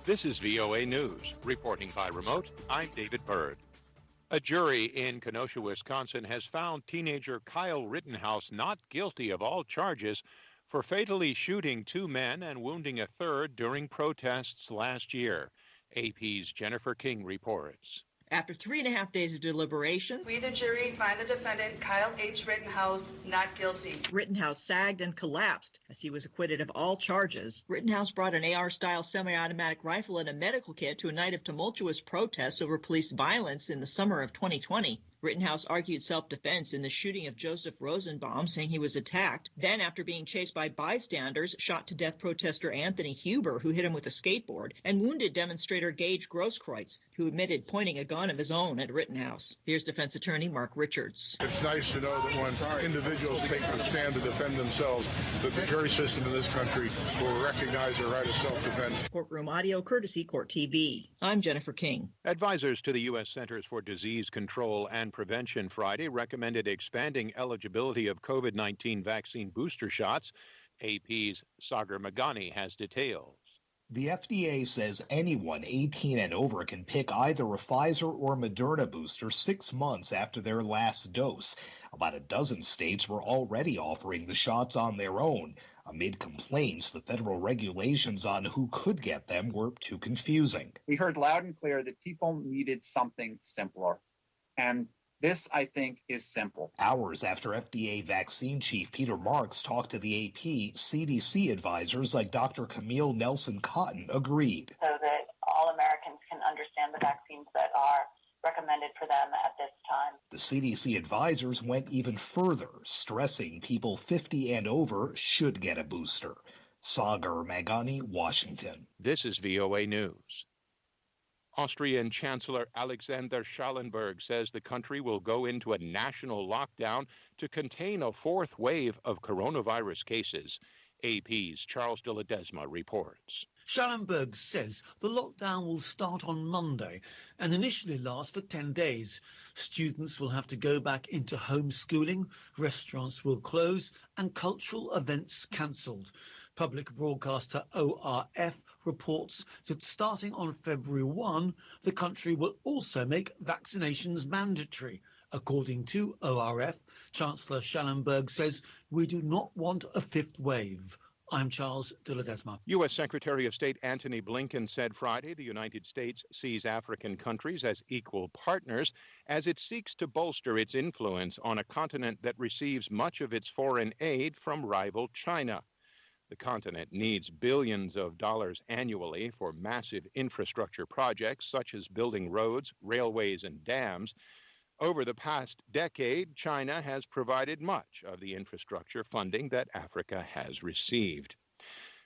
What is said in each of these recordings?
This is VOA News. Reporting by remote, I'm David Byrd. A jury in Kenosha, Wisconsin has found teenager Kyle Rittenhouse not guilty of all charges for fatally shooting 2 men and wounding a third during protests last year. AP's Jennifer King reports. After 3.5 days of deliberation, we, the jury, find the defendant, Kyle H. Rittenhouse, not guilty. Rittenhouse sagged and collapsed as he was acquitted of all charges. Rittenhouse brought an AR-style semi-automatic rifle and a medical kit to a night of tumultuous protests over police violence in the summer of 2020. Rittenhouse argued self-defense in the shooting of Joseph Rosenbaum, saying he was attacked. Then, after being chased by bystanders, shot to death protester Anthony Huber, who hit him with a skateboard, and wounded demonstrator Gage Grosskreutz, who admitted pointing a gun of his own at Rittenhouse. Here's defense attorney Mark Richards. It's nice to know that when individuals take the stand to defend themselves, that the jury system in this country will recognize their right of self-defense. Courtroom audio courtesy Court TV. I'm Jennifer King. Advisors to the U.S. Centers for Disease Control and Prevention Friday recommended expanding eligibility of COVID-19 vaccine booster shots. AP's Sagar Magani has details. The FDA says anyone 18 and over can pick either a Pfizer or Moderna booster 6 months after their last dose. About a dozen states were already offering the shots on their own, amid complaints the federal regulations on who could get them were too confusing. We heard loud and clear that people needed something simpler. And this, I think, is simple. Hours after FDA vaccine chief Peter Marks talked to the AP, CDC advisors like Dr. Camille Nelson-Cotton agreed. So that all Americans can understand the vaccines that are recommended for them at this time. The CDC advisors went even further, stressing people 50 and over should get a booster. Sagar Magani, Washington. This is VOA News. Austrian Chancellor Alexander Schallenberg says the country will go into a national lockdown to contain a fourth wave of coronavirus cases. AP's Charles de Ledesma reports. Schallenberg says the lockdown will start on Monday and initially last for 10 days. Students will have to go back into homeschooling, restaurants will close and cultural events cancelled. Public broadcaster ORF reports that starting on February 1, the country will also make vaccinations mandatory. According to ORF, Chancellor Schallenberg says we do not want a fifth wave. I'm Charles de Ledesma. U.S. Secretary of State Antony Blinken said Friday the United States sees African countries as equal partners as it seeks to bolster its influence on a continent that receives much of its foreign aid from rival China. The continent needs billions of dollars annually for massive infrastructure projects such as building roads, railways, and dams. Over the past decade, China has provided much of the infrastructure funding that Africa has received.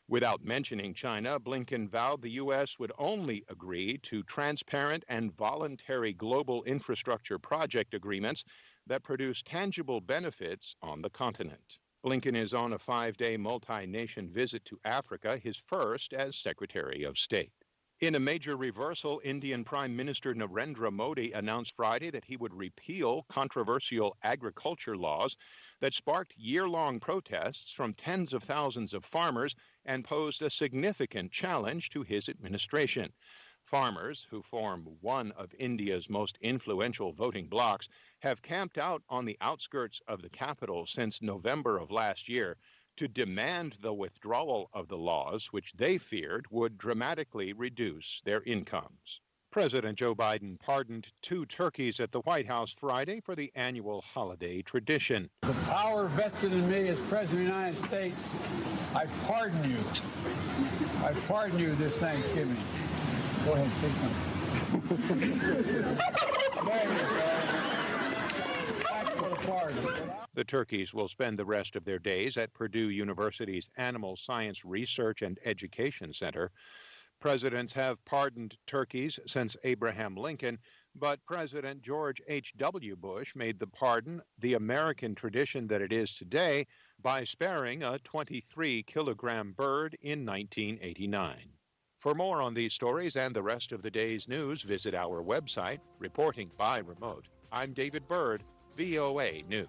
Without mentioning China, Blinken vowed the U.S. would only agree to transparent and voluntary global infrastructure project agreements that produce tangible benefits on the continent. Blinken is on a 5-day multi-nation visit to Africa, his first as Secretary of State. In a major reversal, Indian Prime Minister Narendra Modi announced Friday that he would repeal controversial agriculture laws that sparked year-long protests from tens of thousands of farmers and posed a significant challenge to his administration. Farmers, who form one of India's most influential voting blocs, have camped out on the outskirts of the capital since November of last year to demand the withdrawal of the laws, which they feared would dramatically reduce their incomes. President Joe Biden pardoned 2 turkeys at the White House Friday for the annual holiday tradition. The power vested in me as President of the United States, I pardon you. I pardon you this Thanksgiving. Go ahead, say something. There you go. The turkeys will spend the rest of their days at Purdue University's Animal Science Research and Education Center. Presidents have pardoned turkeys since Abraham Lincoln, but President George H.W. Bush made the pardon the American tradition that it is today by sparing a 23-kilogram bird in 1989. For more on these stories and the rest of the day's news, visit our website, Reporting by Remote. I'm David Byrd, VOA News.